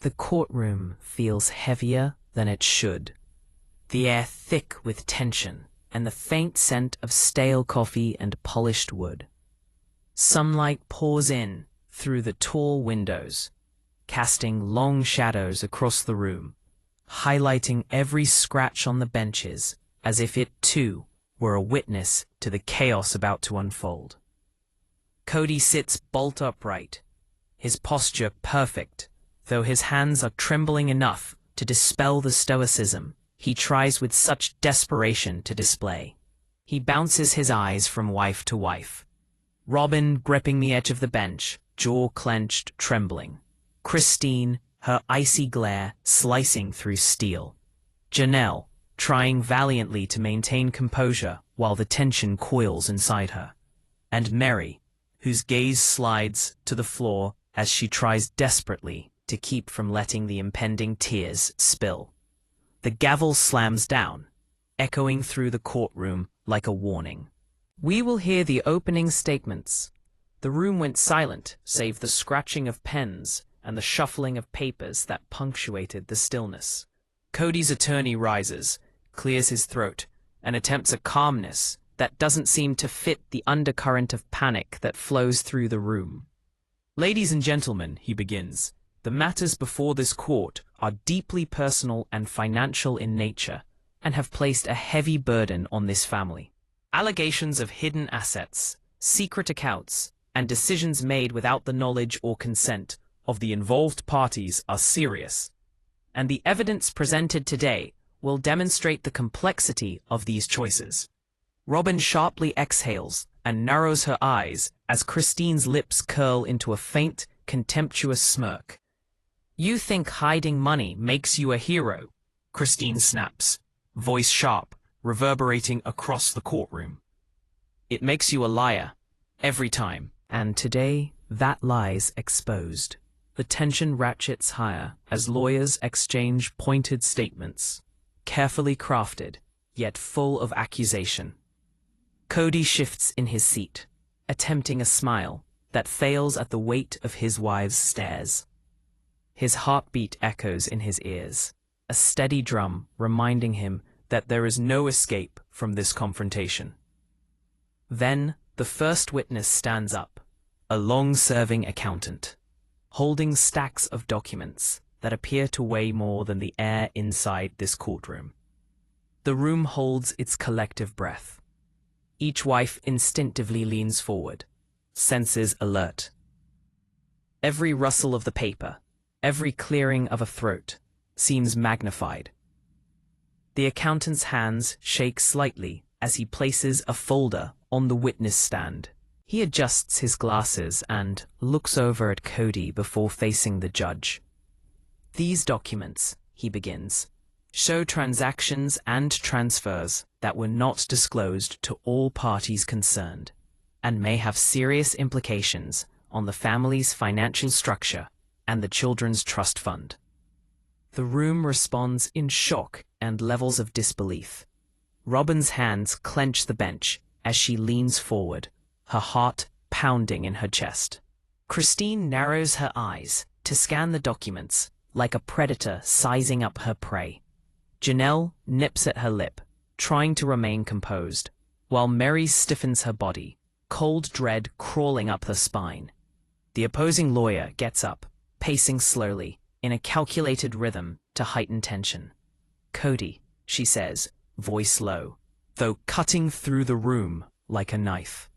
The courtroom feels heavier than it should, the air thick with tension and the faint scent of stale coffee and polished wood. Sunlight pours in through the tall windows, casting long shadows across the room, highlighting every scratch on the benches as if it, too, were a witness to the chaos about to unfold. Kody sits bolt upright, his posture perfect, though his hands are trembling enough to dispel the stoicism he tries with such desperation to display. He bounces his eyes from wife to wife. Robyn gripping the edge of the bench, jaw clenched, trembling. Christine, her icy glare slicing through steel. Janelle, trying valiantly to maintain composure while the tension coils inside her. And Meri, whose gaze slides to the floor as she tries desperately to keep from letting the impending tears spill. The gavel slams down, echoing through the courtroom like a warning. "We will hear the opening statements." The room went silent, save the scratching of pens and the shuffling of papers that punctuated the stillness. Kody's attorney rises, clears his throat, and attempts a calmness that doesn't seem to fit the undercurrent of panic that flows through the room. "Ladies and gentlemen," he begins, "the matters before this court are deeply personal and financial in nature and have placed a heavy burden on this family. Allegations of hidden assets, secret accounts, and decisions made without the knowledge or consent of the involved parties are serious, and the evidence presented today will demonstrate the complexity of these choices." Robyn sharply exhales and narrows her eyes as Christine's lips curl into a faint, contemptuous smirk. "You think hiding money makes you a hero?" Christine snaps, voice sharp, reverberating across the courtroom. "It makes you a liar, every time." And today, that lie's exposed. The tension ratchets higher as lawyers exchange pointed statements, carefully crafted, yet full of accusation. Kody shifts in his seat, attempting a smile that fails at the weight of his wife's stares. His heartbeat echoes in his ears, a steady drum reminding him that there is no escape from this confrontation. Then, the first witness stands up, a long-serving accountant, holding stacks of documents that appear to weigh more than the air inside this courtroom. The room holds its collective breath. Each wife instinctively leans forward, senses alert. Every rustle of the paper, every clearing of a throat, seems magnified. The accountant's hands shake slightly as he places a folder on the witness stand. He adjusts his glasses and looks over at Kody before facing the judge. "These documents," he begins, "show transactions and transfers that were not disclosed to all parties concerned, and may have serious implications on the family's financial structure and the children's trust fund." The room responds in shock and levels of disbelief. Robyn's hands clench the bench as she leans forward, her heart pounding in her chest. Christine narrows her eyes to scan the documents like a predator sizing up her prey. Janelle nips at her lip, trying to remain composed, while Meri stiffens her body, cold dread crawling up her spine. The opposing lawyer gets up, pacing slowly, in a calculated rhythm to heighten tension. "Kody," she says, voice low, though cutting through the room like a knife.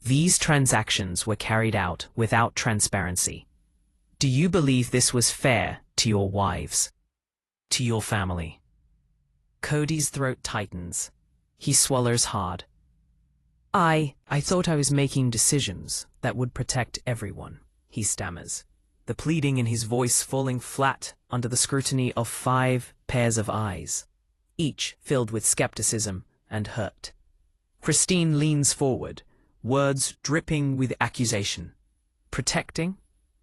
"These transactions were carried out without transparency. Do you believe this was fair to your wives, to your family?" Kody's throat tightens. He swallows hard. I thought I was making decisions that would protect everyone," he stammers, the pleading in his voice falling flat under the scrutiny of 5 pairs of eyes, each filled with skepticism and hurt. Christine leans forward, words dripping with accusation. "Protecting?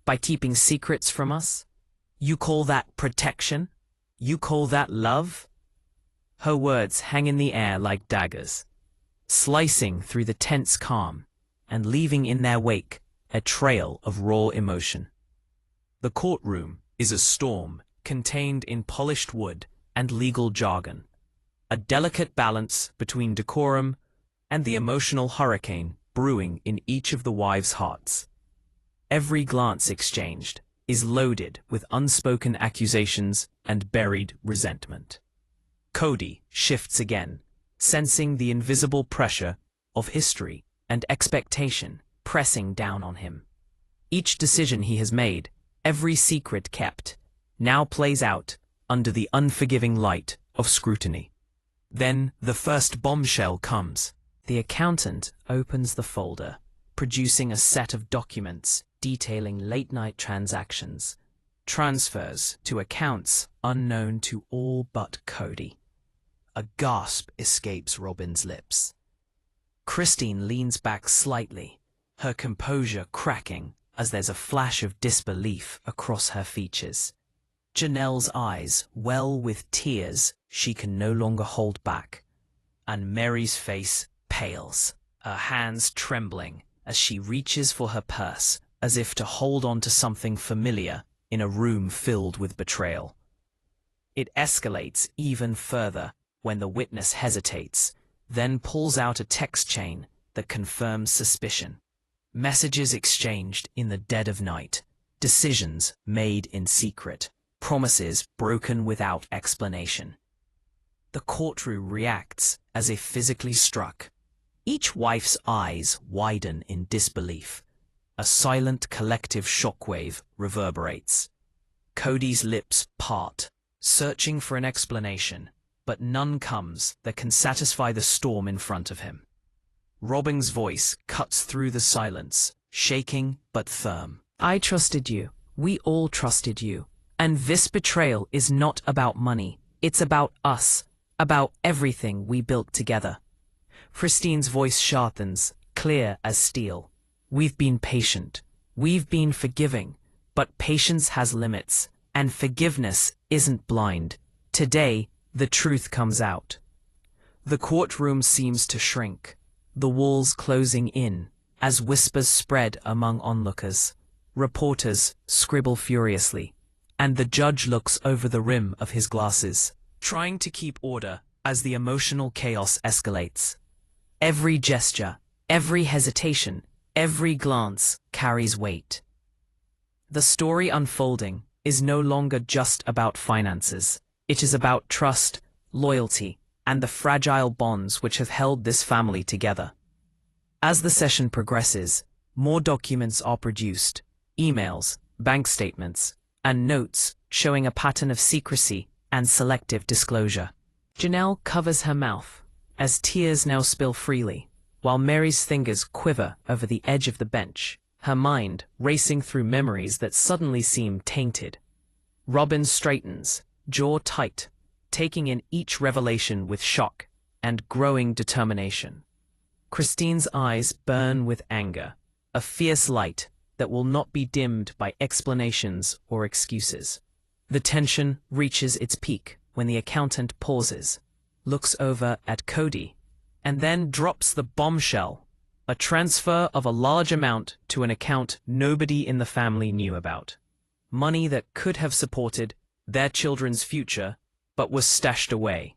By keeping secrets from us? You call that protection? You call that love?" Her words hang in the air like daggers, slicing through the tense calm and leaving in their wake a trail of raw emotion. The courtroom, is a storm contained in polished wood and legal jargon, a delicate balance between decorum and the emotional hurricane brewing in each of the wives' hearts. Every glance exchanged is loaded with unspoken accusations and buried resentment. Kody shifts again, sensing the invisible pressure of history and expectation pressing down on him. Each decision he has made, every secret kept, now plays out under the unforgiving light of scrutiny. Then the first bombshell comes. The accountant opens the folder, producing a set of documents detailing late-night transactions, transfers to accounts unknown to all but Kody. A gasp escapes Robyn's lips. Christine leans back slightly, her composure cracking as there's a flash of disbelief across her features. Janelle's eyes well with tears she can no longer hold back, and Meri's face pales, her hands trembling as she reaches for her purse as if to hold on to something familiar in a room filled with betrayal. It escalates even further when the witness hesitates, then pulls out a text chain that confirms suspicion. Messages exchanged in the dead of night, decisions made in secret, promises broken without explanation. The courtroom reacts as if physically struck. Each wife's eyes widen in disbelief. A silent collective shockwave reverberates. Kody's lips part, searching for an explanation, but none comes that can satisfy the storm in front of him. Robyn's voice cuts through the silence, shaking but firm. I trusted you. We all trusted you. And this betrayal is not about money. It's about us, about everything we built together. Christine's voice sharpens, clear as steel. We've been patient. We've been forgiving. But patience has limits, and forgiveness isn't blind. Today, the truth comes out. The courtroom seems to shrink, the walls closing in, as whispers spread among onlookers. Reporters scribble furiously, and the judge looks over the rim of his glasses, trying to keep order as the emotional chaos escalates. Every gesture, every hesitation, every glance carries weight. The story unfolding is no longer just about finances. It is about trust, loyalty, and the fragile bonds which have held this family together. As the session progresses, more documents are produced, emails, bank statements, and notes showing a pattern of secrecy and selective disclosure. Janelle covers her mouth as tears now spill freely, while Meri's fingers quiver over the edge of the bench, her mind racing through memories that suddenly seem tainted. Robyn straightens, jaw tight, taking in each revelation with shock and growing determination. Christine's eyes burn with anger, a fierce light that will not be dimmed by explanations or excuses. The tension reaches its peak when the accountant pauses, looks over at Kody, and then drops the bombshell, a transfer of a large amount to an account nobody in the family knew about. Money that could have supported their children's future, but was stashed away.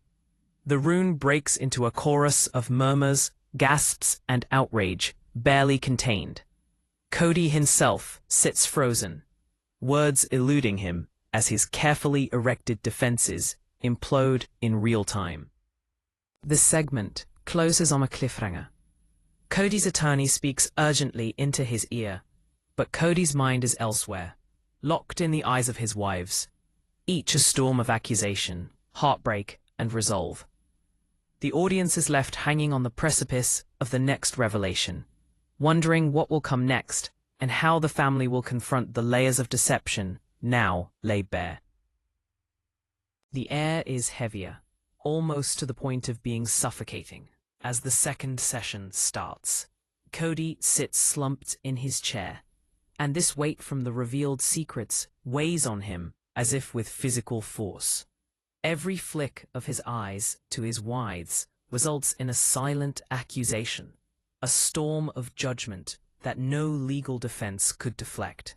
The room breaks into a chorus of murmurs, gasps, and outrage, barely contained. Kody himself sits frozen, words eluding him as his carefully erected defenses implode in real time. This segment closes on a cliffhanger. Kody's attorney speaks urgently into his ear, but Kody's mind is elsewhere, locked in the eyes of his wives, each a storm of accusation, heartbreak, and resolve. The audience is left hanging on the precipice of the next revelation, wondering what will come next and how the family will confront the layers of deception now laid bare. The air is heavier, almost to the point of being suffocating, as the second session starts. Kody sits slumped in his chair, and this weight from the revealed secrets weighs on him as if with physical force. Every flick of his eyes to his wives results in a silent accusation, a storm of judgment that no legal defense could deflect.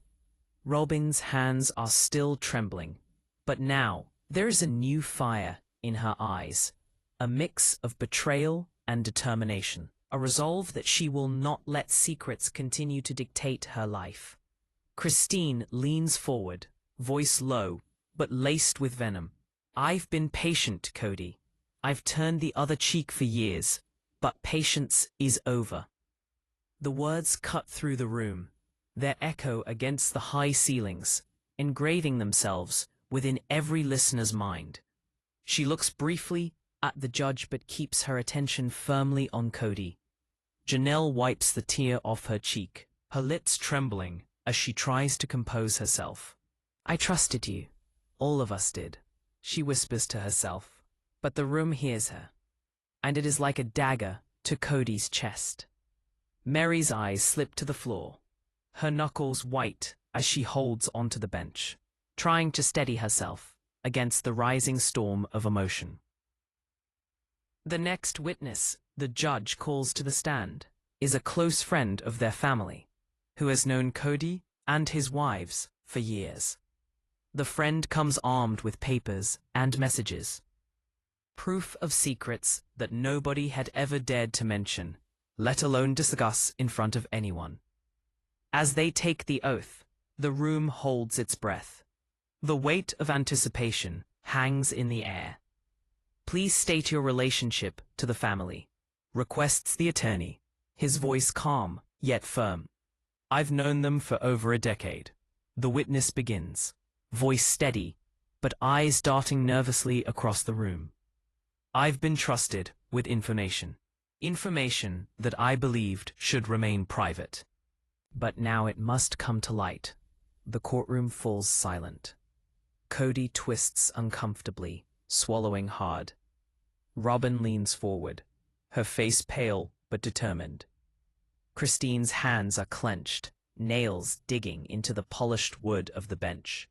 Robyn's hands are still trembling, but now there is a new fire in her eyes, a mix of betrayal and determination, a resolve that she will not let secrets continue to dictate her life. Christine leans forward, voice low, but laced with venom. I've been patient, Kody. I've turned the other cheek for years, but patience is over. The words cut through the room, their echo against the high ceilings, engraving themselves within every listener's mind. She looks briefly at the judge but keeps her attention firmly on Kody. Janelle wipes the tear off her cheek, her lips trembling as she tries to compose herself. I trusted you. All of us did, she whispers to herself, but the room hears her, and it is like a dagger to Kody's chest. Meri's eyes slip to the floor, her knuckles white as she holds onto the bench, trying to steady herself against the rising storm of emotion. The next witness the judge calls to the stand is a close friend of their family, who has known Kody and his wives for years. The friend comes armed with papers and messages, proof of secrets that nobody had ever dared to mention, let alone discuss in front of anyone. As they take the oath, the room holds its breath. The weight of anticipation hangs in the air. Please state your relationship to the family, requests the attorney, his voice calm yet firm. I've known them for over a decade. The witness begins, voice steady, but eyes darting nervously across the room. I've been trusted with information that I believed should remain private. But now it must come to light. The courtroom falls silent. Kody twists uncomfortably, swallowing hard. Robyn leans forward, her face pale but determined. Christine's hands are clenched, nails digging into the polished wood of the bench.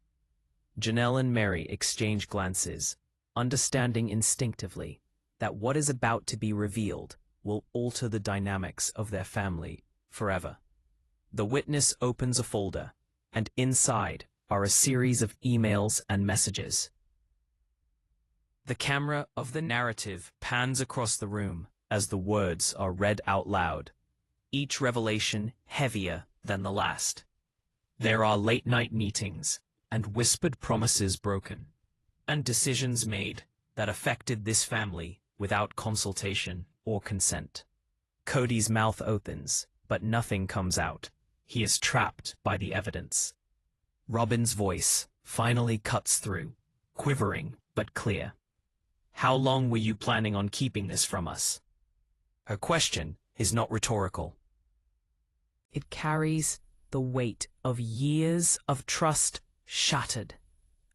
Janelle and Meri exchange glances, understanding instinctively that what is about to be revealed will alter the dynamics of their family forever. The witness opens a folder, and inside are a series of emails and messages. The camera of the narrative pans across the room as the words are read out loud, each revelation heavier than the last. There are late-night meetings and whispered promises broken, and decisions made that affected this family without consultation or consent. Kody's mouth opens, but nothing comes out. He is trapped by the evidence. Robyn's voice finally cuts through, quivering but clear. How long were you planning on keeping this from us? Her question is not rhetorical. It carries the weight of years of trust shattered,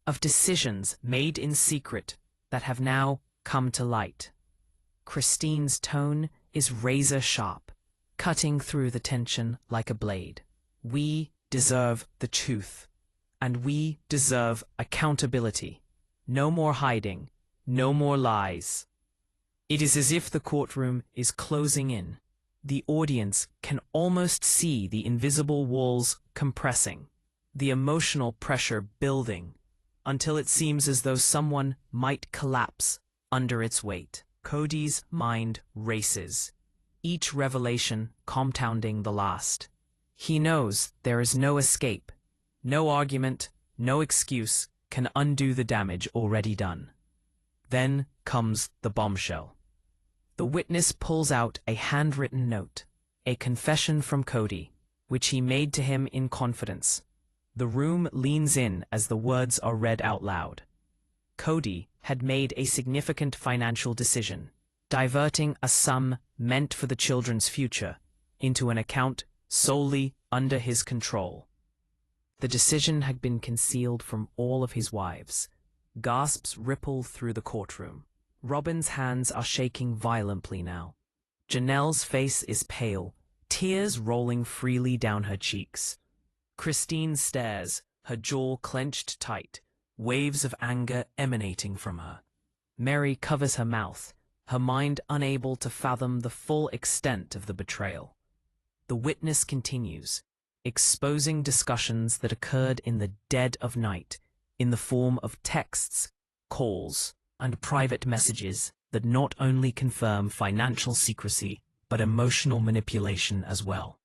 of decisions made in secret that have now come to light. Christine's tone is razor sharp, cutting through the tension like a blade. We deserve the truth, and we deserve accountability. No more hiding, no more lies. It is as if the courtroom is closing in. The audience can almost see the invisible walls compressing, the emotional pressure building, until it seems as though someone might collapse under its weight. Kody's mind races, each revelation compounding the last. He knows there is no escape, no argument, no excuse can undo the damage already done. Then comes the bombshell. The witness pulls out a handwritten note, a confession from Kody, which he made to him in confidence. The room leans in as the words are read out loud. Kody had made a significant financial decision, diverting a sum meant for the children's future into an account solely under his control. The decision had been concealed from all of his wives. Gasps ripple through the courtroom. Robyn's hands are shaking violently now. Janelle's face is pale, tears rolling freely down her cheeks. Christine stares, her jaw clenched tight, waves of anger emanating from her. Meri covers her mouth, her mind unable to fathom the full extent of the betrayal. The witness continues, exposing discussions that occurred in the dead of night in the form of texts, calls, and private messages that not only confirm financial secrecy but emotional manipulation as well.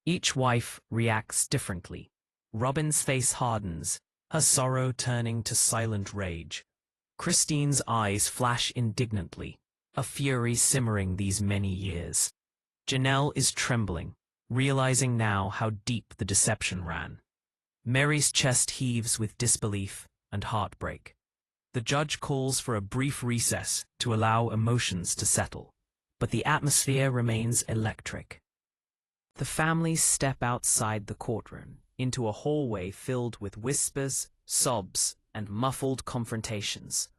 Each wife reacts differently. Robyn's face hardens, her sorrow turning to silent rage. Christine's eyes flash indignantly, a fury simmering these many years. Janelle is trembling, realizing now how deep the deception ran. Meri's chest heaves with disbelief and heartbreak. The judge calls for a brief recess to allow emotions to settle, but the atmosphere remains electric. The families step outside the courtroom into a hallway filled with whispers, sobs, and muffled confrontations.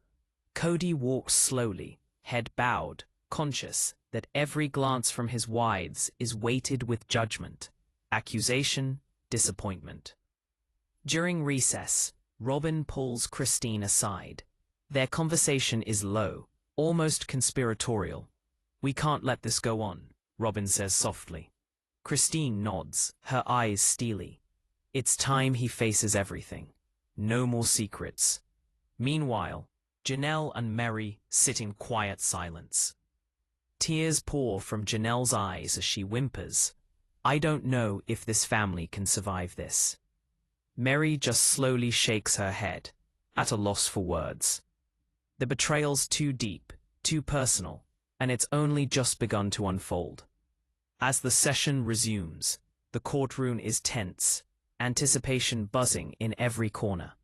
Kody walks slowly, head bowed, conscious that every glance from his wives is weighted with judgment, accusation, disappointment. During recess, Robyn pulls Christine aside. Their conversation is low, almost conspiratorial. "We can't let this go on," Robyn says softly. Christine nods, her eyes steely. It's time he faces everything. No more secrets. Meanwhile, Janelle and Meri sit in quiet silence. Tears pour from Janelle's eyes as she whimpers, "I don't know if this family can survive this." Meri just slowly shakes her head, at a loss for words. The betrayal's too deep, too personal, and it's only just begun to unfold. As the session resumes, the courtroom is tense, anticipation buzzing in every corner.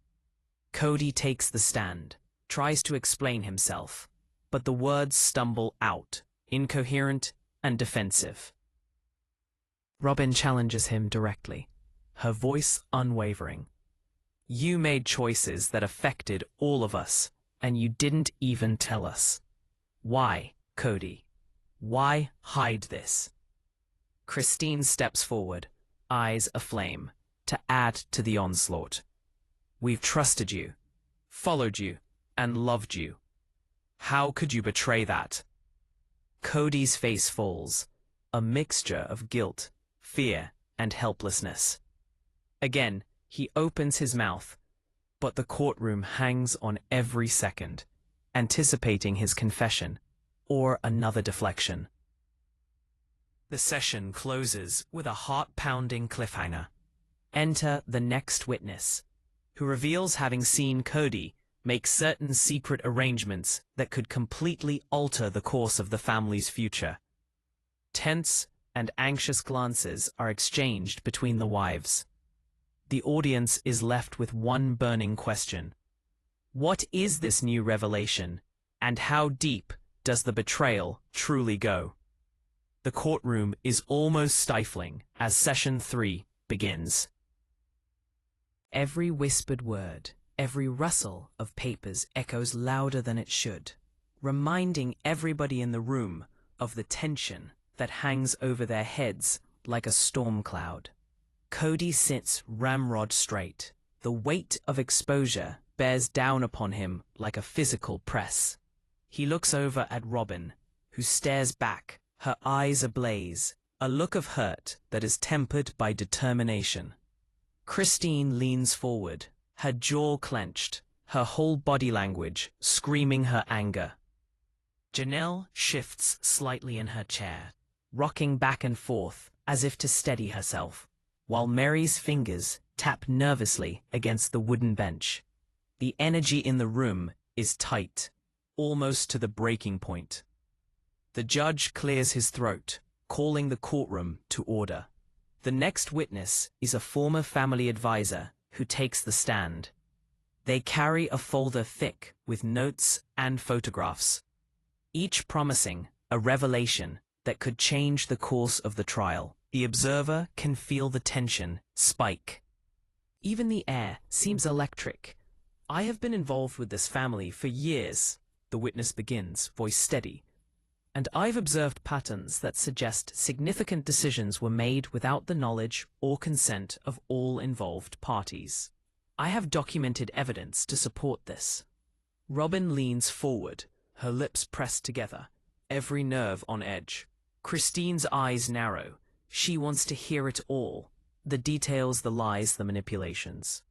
Kody takes the stand, tries to explain himself, but the words stumble out, incoherent and defensive. Robyn challenges him directly, her voice unwavering. "You made choices that affected all of us, and you didn't even tell us. Why, Kody? Why hide this?" Christine steps forward, eyes aflame, to add to the onslaught. "We've trusted you, followed you, and loved you. How could you betray that?" Kody's face falls, a mixture of guilt, fear, and helplessness. Again, he opens his mouth, but the courtroom hangs on every second, anticipating his confession or another deflection. The session closes with a heart-pounding cliffhanger. Enter the next witness, who reveals having seen Kody make certain secret arrangements that could completely alter the course of the family's future. Tense and anxious glances are exchanged between the wives. The audience is left with one burning question. What is this new revelation, and how deep does the betrayal truly go? The courtroom is almost stifling as Session 3 begins. Every whispered word, every rustle of papers echoes louder than it should, reminding everybody in the room of the tension that hangs over their heads like a storm cloud. Kody sits ramrod straight. The weight of exposure bears down upon him like a physical press. He looks over at Robyn, who stares back, her eyes ablaze, a look of hurt that is tempered by determination. Christine leans forward, her jaw clenched, her whole body language screaming her anger. Janelle shifts slightly in her chair, rocking back and forth as if to steady herself, while Meri's fingers tap nervously against the wooden bench. The energy in the room is tight, almost to the breaking point. The judge clears his throat, calling the courtroom to order. The next witness is a former family advisor who takes the stand. They carry a folder thick with notes and photographs, each promising a revelation that could change the course of the trial. The observer can feel the tension spike. Even the air seems electric. "I have been involved with this family for years," the witness begins, voice steady. "And I've observed patterns that suggest significant decisions were made without the knowledge or consent of all involved parties. I have documented evidence to support this." Robyn leans forward, her lips pressed together, every nerve on edge. Christine's eyes narrow. She wants to hear it all. The details, the lies, the manipulations.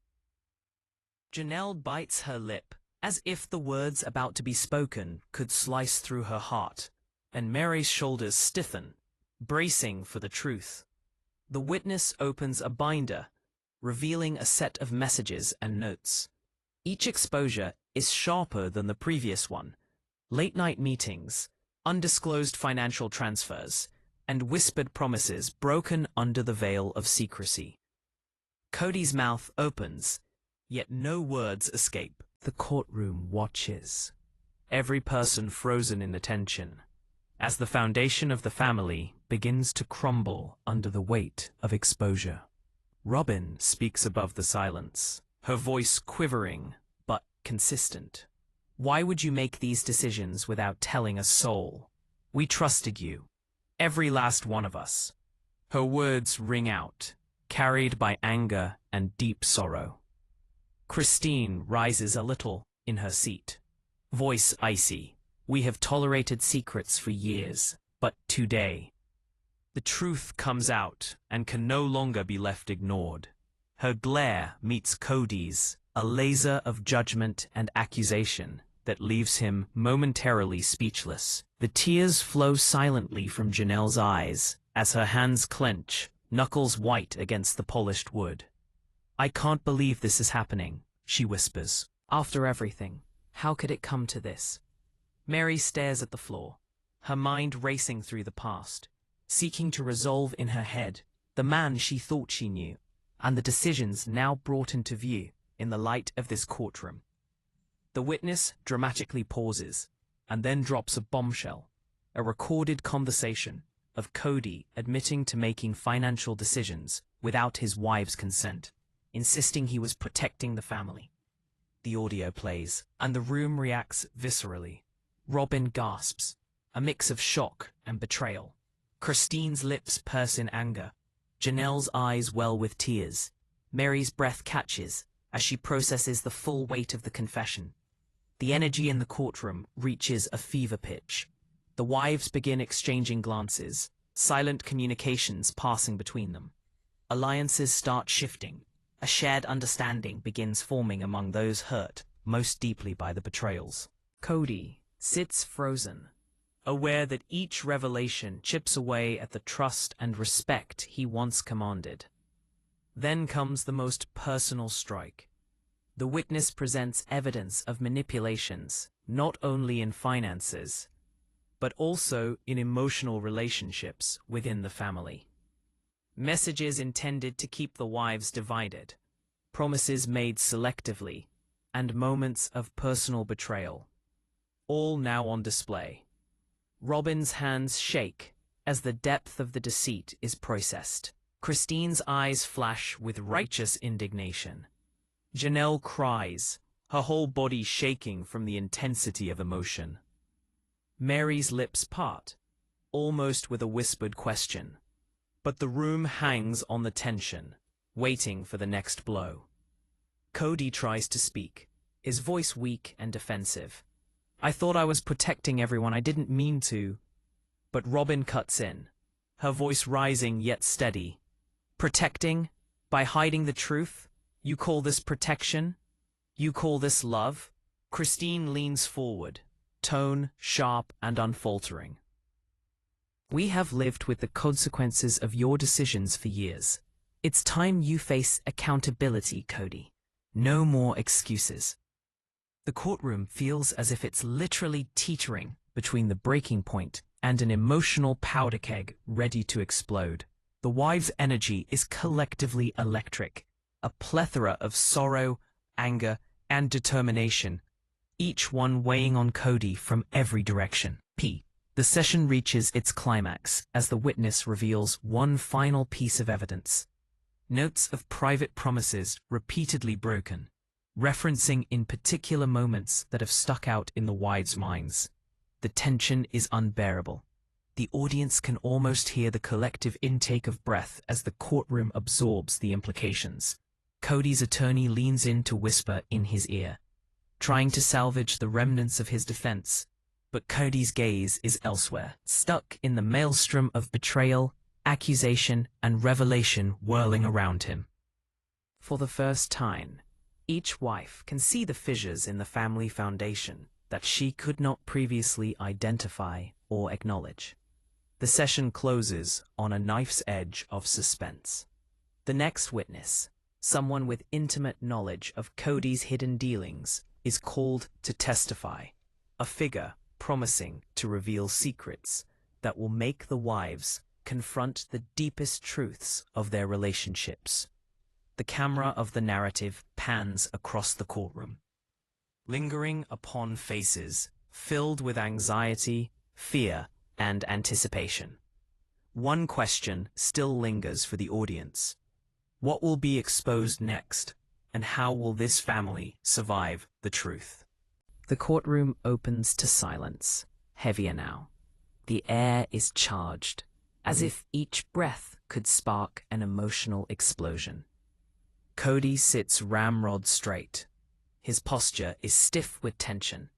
Janelle bites her lip, as if the words about to be spoken could slice through her heart, and Meri's shoulders stiffen, bracing for the truth. The witness opens a binder, revealing a set of messages and notes. Each exposure is sharper than the previous one. Late-night meetings, undisclosed financial transfers, and whispered promises broken under the veil of secrecy. Kody's mouth opens, yet no words escape. The courtroom watches, every person frozen in attention, as the foundation of the family begins to crumble under the weight of exposure. Robyn speaks above the silence, her voice quivering but consistent. Why would you make these decisions without telling a soul? We trusted you, every last one of us. Her words ring out, carried by anger and deep sorrow. Christine rises a little in her seat, voice icy. We have tolerated secrets for years, but today, the truth comes out and can no longer be left ignored. Her glare meets Kody's, a laser of judgment and accusation that leaves him momentarily speechless. The tears flow silently from Janelle's eyes as her hands clench, knuckles white against the polished wood. I can't believe this is happening, she whispers. After everything, how could it come to this? Meri stares at the floor, her mind racing through the past, seeking to resolve in her head the man she thought she knew, and the decisions now brought into view in the light of this courtroom. The witness dramatically pauses, and then drops a bombshell, a recorded conversation of Kody admitting to making financial decisions without his wife's consent, insisting he was protecting the family. The audio plays, and the room reacts viscerally. Robyn gasps, a mix of shock and betrayal. Christine's lips purse in anger. Janelle's eyes well with tears. Meri's breath catches as she processes the full weight of the confession. The energy in the courtroom reaches a fever pitch. The wives begin exchanging glances, silent communications passing between them. Alliances start shifting. A shared understanding begins forming among those hurt most deeply by the betrayals. Kody sits frozen, aware that each revelation chips away at the trust and respect he once commanded. Then comes the most personal strike. The witness presents evidence of manipulations, not only in finances, but also in emotional relationships within the family. Messages intended to keep the wives divided, promises made selectively, and moments of personal betrayal, all now on display. Robyn's hands shake as the depth of the deceit is processed. Christine's eyes flash with righteous indignation. Janelle cries, her whole body shaking from the intensity of emotion. Meri's lips part, almost with a whispered question. But the room hangs on the tension, waiting for the next blow. Kody tries to speak, his voice weak and defensive. I thought I was protecting everyone, I didn't mean to. But Robyn cuts in, her voice rising yet steady. Protecting? By hiding the truth? You call this protection? You call this love? Christine leans forward, tone sharp and unfaltering. We have lived with the consequences of your decisions for years. It's time you face accountability, Kody. No more excuses. The courtroom feels as if it's literally teetering between the breaking point and an emotional powder keg ready to explode. The wives' energy is collectively electric, a plethora of sorrow, anger, and determination, each one weighing on Kody from every direction. The session reaches its climax as the witness reveals one final piece of evidence. Notes of private promises repeatedly broken, referencing in particular moments that have stuck out in the wives' minds. The tension is unbearable. The audience can almost hear the collective intake of breath as the courtroom absorbs the implications. Kody's attorney leans in to whisper in his ear, trying to salvage the remnants of his defense. But Kody's gaze is elsewhere, stuck in the maelstrom of betrayal, accusation, and revelation whirling around him. For the first time, each wife can see the fissures in the family foundation that she could not previously identify or acknowledge. The session closes on a knife's edge of suspense. The next witness, someone with intimate knowledge of Kody's hidden dealings, is called to testify, a figure promising to reveal secrets that will make the wives confront the deepest truths of their relationships. The camera of the narrative pans across the courtroom, lingering upon faces filled with anxiety, fear, and anticipation. One question still lingers for the audience. What will be exposed next, and how will this family survive the truth? The courtroom opens to silence, heavier now. The air is charged, as if each breath could spark an emotional explosion. Kody sits ramrod straight. His posture is stiff with tension,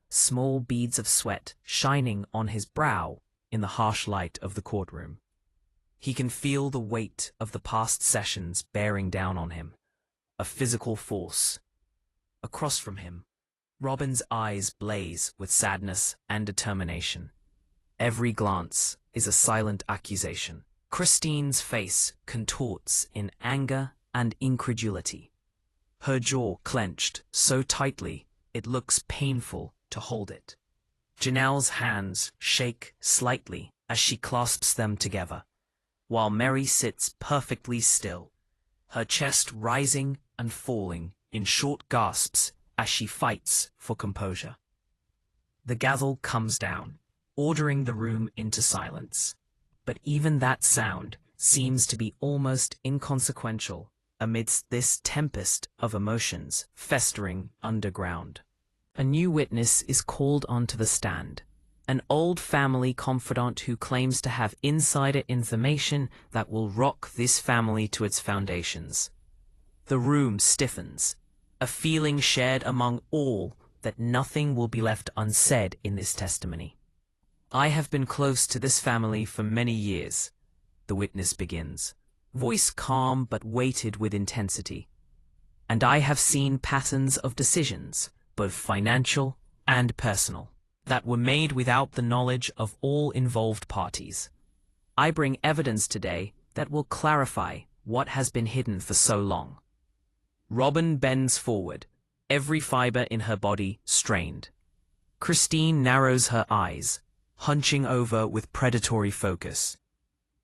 small beads of sweat shining on his brow in the harsh light of the courtroom. He can feel the weight of the past sessions bearing down on him, a physical force. Across from him, Robyn's eyes blaze with sadness and determination. Every glance is a silent accusation. Christine's face contorts in anger and incredulity. Her jaw clenched so tightly it looks painful to hold it. Janelle's hands shake slightly as she clasps them together, while Meri sits perfectly still, her chest rising and falling in short gasps as she fights for composure. The gavel comes down, ordering the room into silence, but even that sound seems to be almost inconsequential amidst this tempest of emotions festering underground. A new witness is called onto the stand, an old family confidant who claims to have insider information that will rock this family to its foundations. The room stiffens, a feeling shared among all that nothing will be left unsaid in this testimony. I have been close to this family for many years, the witness begins, voice calm but weighted with intensity. And I have seen patterns of decisions, both financial and personal, that were made without the knowledge of all involved parties. I bring evidence today that will clarify what has been hidden for so long. Robyn bends forward, every fiber in her body strained. Christine narrows her eyes, hunching over with predatory focus.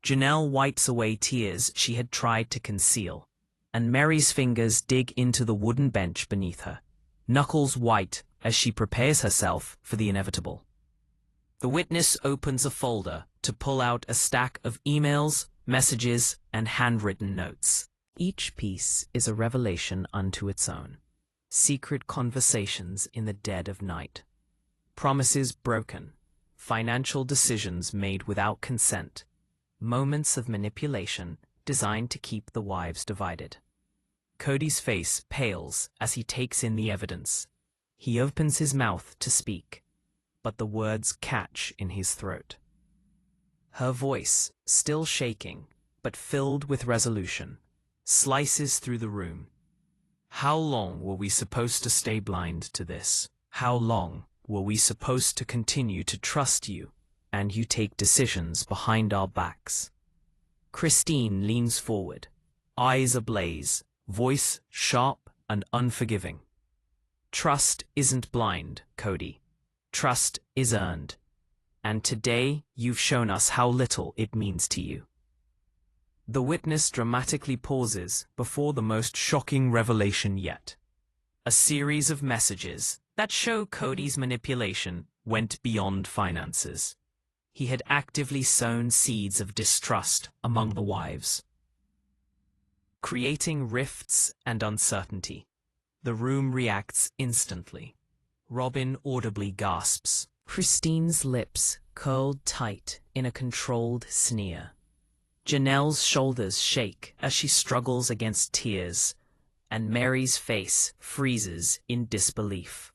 Janelle wipes away tears she had tried to conceal, and Meri's fingers dig into the wooden bench beneath her, knuckles white as she prepares herself for the inevitable. The witness opens a folder to pull out a stack of emails, messages, and handwritten notes. Each piece is a revelation unto its own. Secret conversations in the dead of night. Promises broken. Financial decisions made without consent. Moments of manipulation designed to keep the wives divided. Kody's face pales as he takes in the evidence. He opens his mouth to speak, but the words catch in his throat. Her voice, still shaking, but filled with resolution, slices through the room. How long were we supposed to stay blind to this? How long were we supposed to continue to trust you, and you take decisions behind our backs? Christine leans forward, eyes ablaze, voice sharp and unforgiving. Trust isn't blind, Kody. Trust is earned. And today you've shown us how little it means to you. The witness dramatically pauses before the most shocking revelation yet. A series of messages that show Kody's manipulation went beyond finances. He had actively sown seeds of distrust among the wives, creating rifts and uncertainty. The room reacts instantly. Robyn audibly gasps. Christine's lips curled tight in a controlled sneer. Janelle's shoulders shake as she struggles against tears, and Meri's face freezes in disbelief.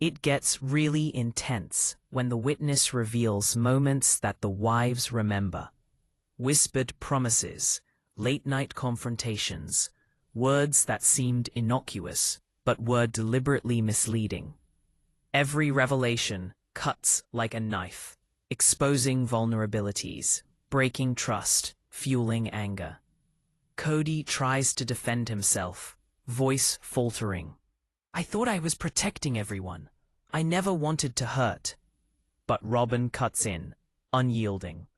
It gets really intense when the witness reveals moments that the wives remember. whispered promises, late-night confrontations, words that seemed innocuous but were deliberately misleading. Every revelation cuts like a knife, exposing vulnerabilities, breaking trust, fueling anger. Kody tries to defend himself, voice faltering. "I thought I was protecting everyone. I never wanted to hurt." But Robyn cuts in, unyielding.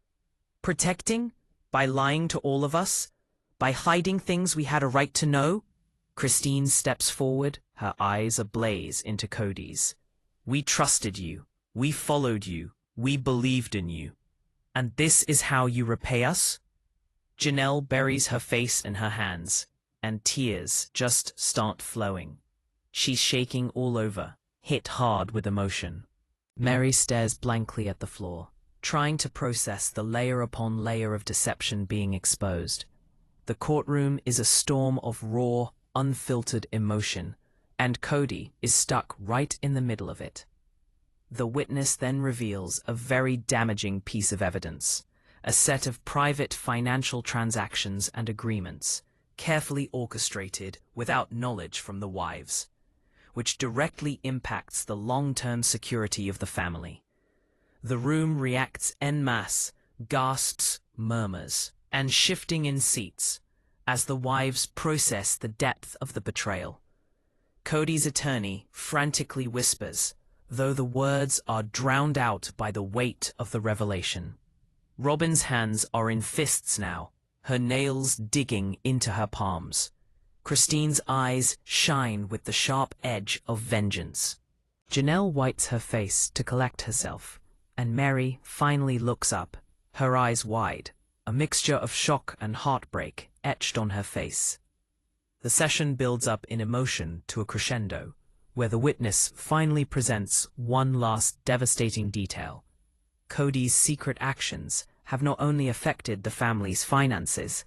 "Protecting? By lying to all of us? By hiding things we had a right to know?" Christine steps forward, her eyes ablaze into Kody's. "We trusted you. We followed you. We believed in you. And this is how you repay us?" Janelle buries her face in her hands, and tears just start flowing. She's shaking all over, hit hard with emotion. Meri stares blankly at the floor, trying to process the layer upon layer of deception being exposed. The courtroom is a storm of raw, unfiltered emotion, and Kody is stuck right in the middle of it. The witness then reveals a very damaging piece of evidence, a set of private financial transactions and agreements, carefully orchestrated without knowledge from the wives, which directly impacts the long-term security of the family. The room reacts en masse, gasps, murmurs, and shifting in seats, as the wives process the depth of the betrayal. Kody's attorney frantically whispers, though the words are drowned out by the weight of the revelation. Robyn's hands are in fists now, her nails digging into her palms. Christine's eyes shine with the sharp edge of vengeance. Janelle wipes her face to collect herself, and Meri finally looks up, her eyes wide, a mixture of shock and heartbreak etched on her face. The session builds up in emotion to a crescendo, where the witness finally presents one last devastating detail. Kody's secret actions have not only affected the family's finances,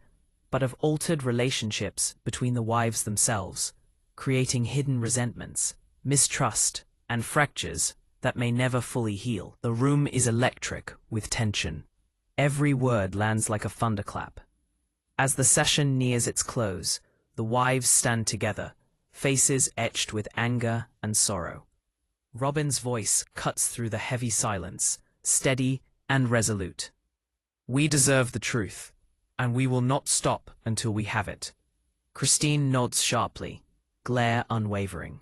but have altered relationships between the wives themselves, creating hidden resentments, mistrust, and fractures that may never fully heal. The room is electric with tension. Every word lands like a thunderclap. As the session nears its close, the wives stand together, faces etched with anger and sorrow. Robyn's voice cuts through the heavy silence, steady and resolute. "We deserve the truth, and we will not stop until we have it." Christine nods sharply, glare unwavering.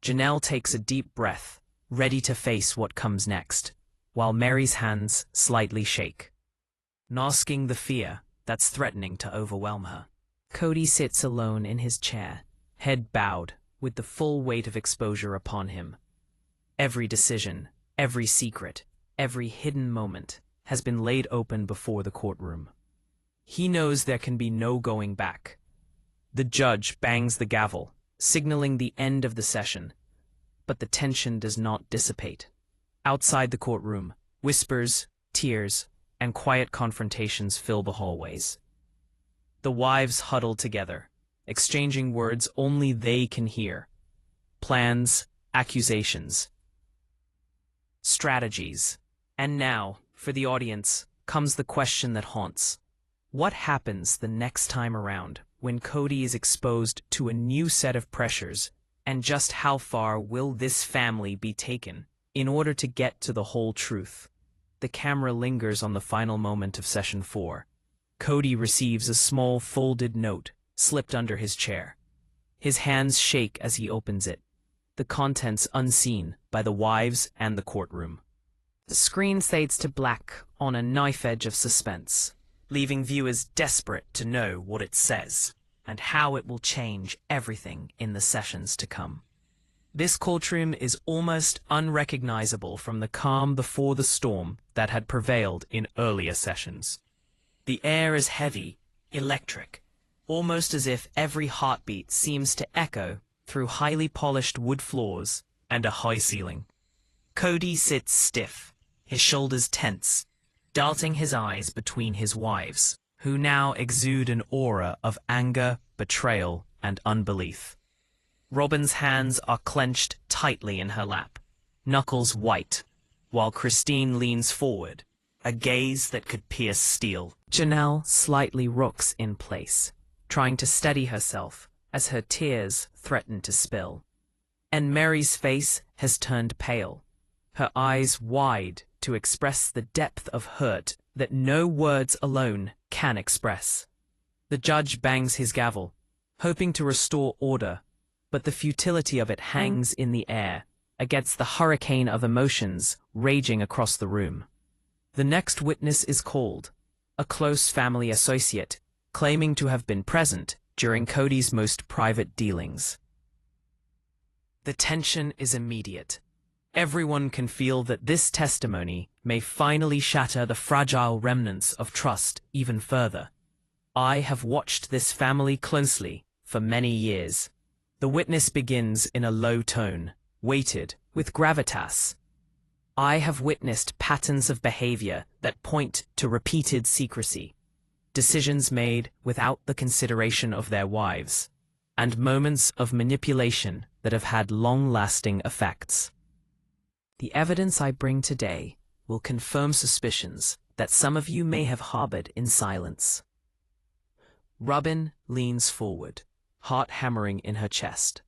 Janelle takes a deep breath, ready to face what comes next, while Meri's hands slightly shake, masking the fear that's threatening to overwhelm her. Kody sits alone in his chair, head bowed, with the full weight of exposure upon him. Every decision, every secret, every hidden moment has been laid open before the courtroom. He knows there can be no going back. The judge bangs the gavel, signaling the end of the session, but the tension does not dissipate. Outside the courtroom, whispers, tears, and quiet confrontations fill the hallways. The wives huddle together, exchanging words only they can hear. Plans, accusations, strategies. And now, for the audience, comes the question that haunts. What happens the next time around when Kody is exposed to a new set of pressures, and just how far will this family be taken in order to get to the whole truth? The camera lingers on the final moment of Session 4. Kody receives a small folded note slipped under his chair. His hands shake as he opens it, the contents unseen by the wives and the courtroom. The screen fades to black on a knife edge of suspense, leaving viewers desperate to know what it says and how it will change everything in the sessions to come. This courtroom is almost unrecognizable from the calm before the storm that had prevailed in earlier sessions. The air is heavy, electric, almost as if every heartbeat seems to echo through highly polished wood floors and a high ceiling. Kody sits stiff, his shoulders tense, darting his eyes between his wives, who now exude an aura of anger, betrayal, and unbelief. Robyn's hands are clenched tightly in her lap, knuckles white, while Christine leans forward, a gaze that could pierce steel. Janelle slightly rocks in place, trying to steady herself as her tears threaten to spill. And Meri's face has turned pale, her eyes wide to express the depth of hurt that no words alone can express. The judge bangs his gavel, hoping to restore order, but the futility of it hangs in the air against the hurricane of emotions raging across the room. The next witness is called, a close family associate, claiming to have been present during Kody's most private dealings. The tension is immediate. Everyone can feel that this testimony may finally shatter the fragile remnants of trust even further. I have watched this family closely for many years. The witness begins in a low tone, weighted with gravitas. I have witnessed patterns of behavior that point to repeated secrecy, decisions made without the consideration of their wives, and moments of manipulation that have had long-lasting effects. The evidence I bring today will confirm suspicions that some of you may have harbored in silence. Robyn leans forward, heart hammering in her chest.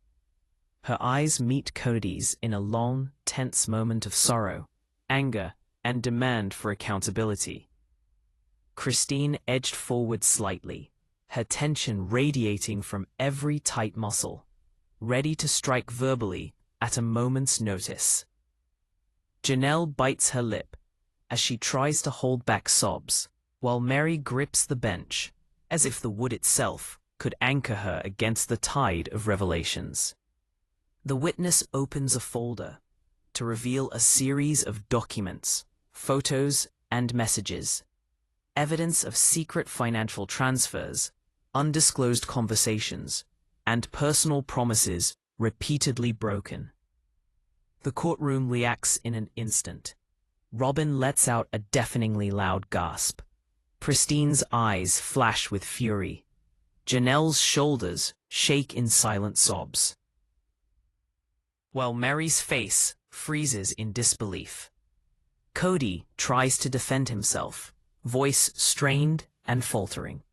Her eyes meet Kody's in a long, tense moment of sorrow, anger, and demand for accountability. Christine edged forward slightly, her tension radiating from every tight muscle, ready to strike verbally at a moment's notice. Janelle bites her lip as she tries to hold back sobs, while Meri grips the bench, as if the wood itself could anchor her against the tide of revelations. The witness opens a folder to reveal a series of documents, photos, and messages, evidence of secret financial transfers, undisclosed conversations, and personal promises repeatedly broken. The courtroom reacts in an instant. Robyn lets out a deafeningly loud gasp. Christine's eyes flash with fury. Janelle's shoulders shake in silent sobs, while Meri's face freezes in disbelief. Kody tries to defend himself, voice strained and faltering.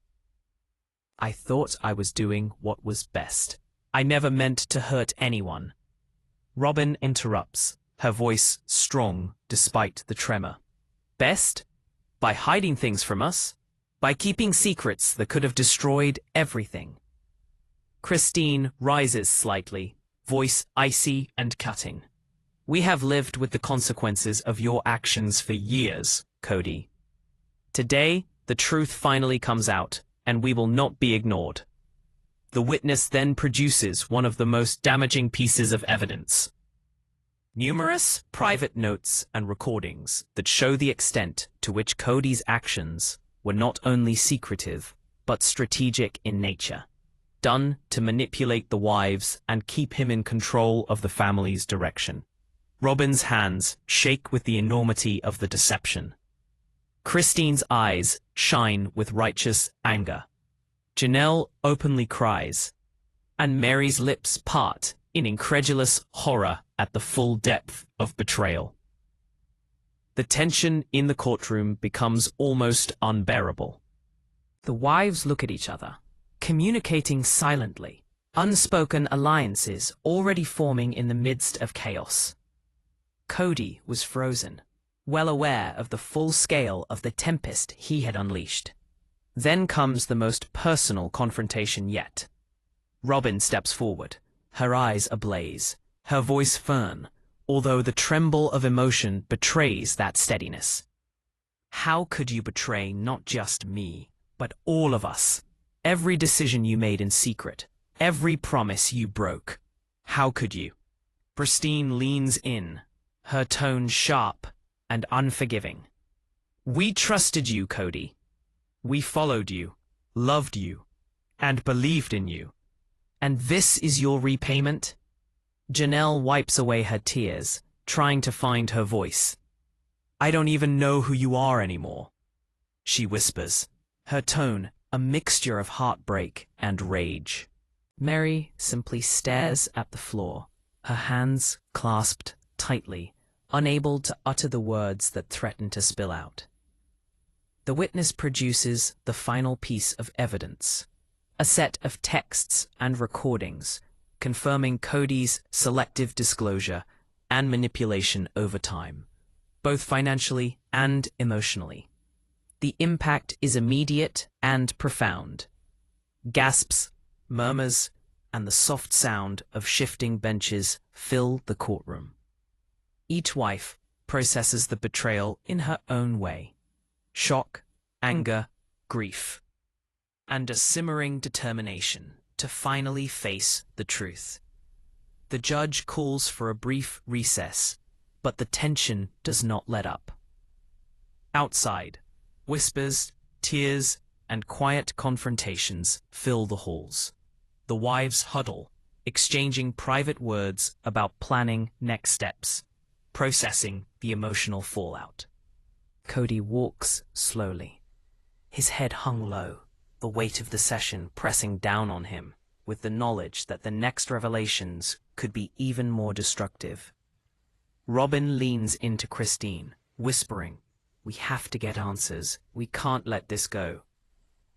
I thought I was doing what was best. I never meant to hurt anyone. Robyn interrupts, her voice strong despite the tremor. Best? By hiding things from us? By keeping secrets that could have destroyed everything? Christine rises slightly, voice icy and cutting. We have lived with the consequences of your actions for years, Kody. Today, the truth finally comes out, and we will not be ignored. The witness then produces one of the most damaging pieces of evidence. Numerous private notes and recordings that show the extent to which Kody's actions were not only secretive, but strategic in nature, done to manipulate the wives and keep him in control of the family's direction. Robyn's hands shake with the enormity of the deception. Christine's eyes shine with righteous anger. Janelle openly cries, and Meri's lips part in incredulous horror at the full depth of betrayal. The tension in the courtroom becomes almost unbearable. The wives look at each other, communicating silently, unspoken alliances already forming in the midst of chaos. Kody was frozen, well aware of the full scale of the tempest he had unleashed. Then comes the most personal confrontation yet. Robyn steps forward, her eyes ablaze, her voice firm, although the tremble of emotion betrays that steadiness. How could you betray not just me, but all of us? Every decision you made in secret, every promise you broke. How could you? Christine leans in, her tone sharp and unforgiving. We trusted you, Kody. We followed you, loved you, and believed in you. And this is your repayment? Janelle wipes away her tears, trying to find her voice. I don't even know who you are anymore, she whispers, her tone a mixture of heartbreak and rage. Meri simply stares at the floor, her hands clasped tightly, unable to utter the words that threaten to spill out. The witness produces the final piece of evidence, a set of texts and recordings confirming Kody's selective disclosure and manipulation over time, both financially and emotionally. The impact is immediate and profound. Gasps, murmurs, and the soft sound of shifting benches fill the courtroom. Each wife processes the betrayal in her own way. Shock, anger, grief, and a simmering determination to finally face the truth. The judge calls for a brief recess, but the tension does not let up. Outside, whispers, tears, and quiet confrontations fill the halls. The wives huddle, exchanging private words about planning next steps, processing the emotional fallout. Kody walks slowly, his head hung low, the weight of the session pressing down on him, with the knowledge that the next revelations could be even more destructive. Robyn leans into Christine, whispering, "We have to get answers. We can't let this go."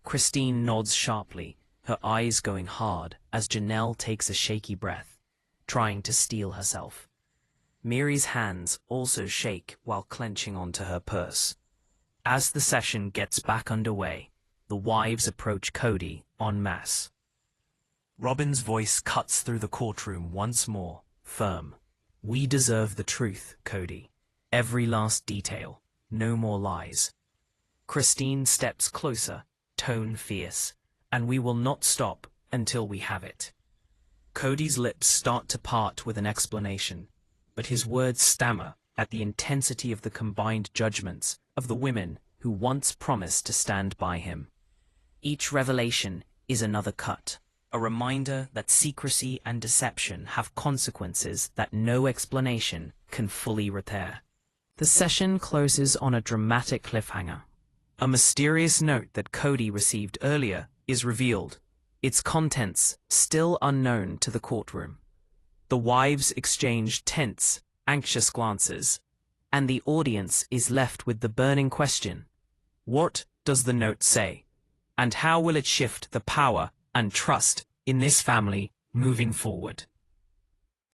Christine nods sharply, her eyes going hard as Janelle takes a shaky breath, trying to steel herself. Meri's hands also shake while clenching onto her purse. As the session gets back underway, the wives approach Kody en masse. Robyn's voice cuts through the courtroom once more, firm. "We deserve the truth, Kody. Every last detail. No more lies." Christine steps closer, tone fierce, "And we will not stop until we have it." Kody's lips start to part with an explanation, but his words stammer at the intensity of the combined judgments of the women who once promised to stand by him. Each revelation is another cut, a reminder that secrecy and deception have consequences that no explanation can fully repair. The session closes on a dramatic cliffhanger. A mysterious note that Kody received earlier is revealed, its contents still unknown to the courtroom. The wives exchange tense, anxious glances, and the audience is left with the burning question: what does the note say, and how will it shift the power and trust in this family moving forward?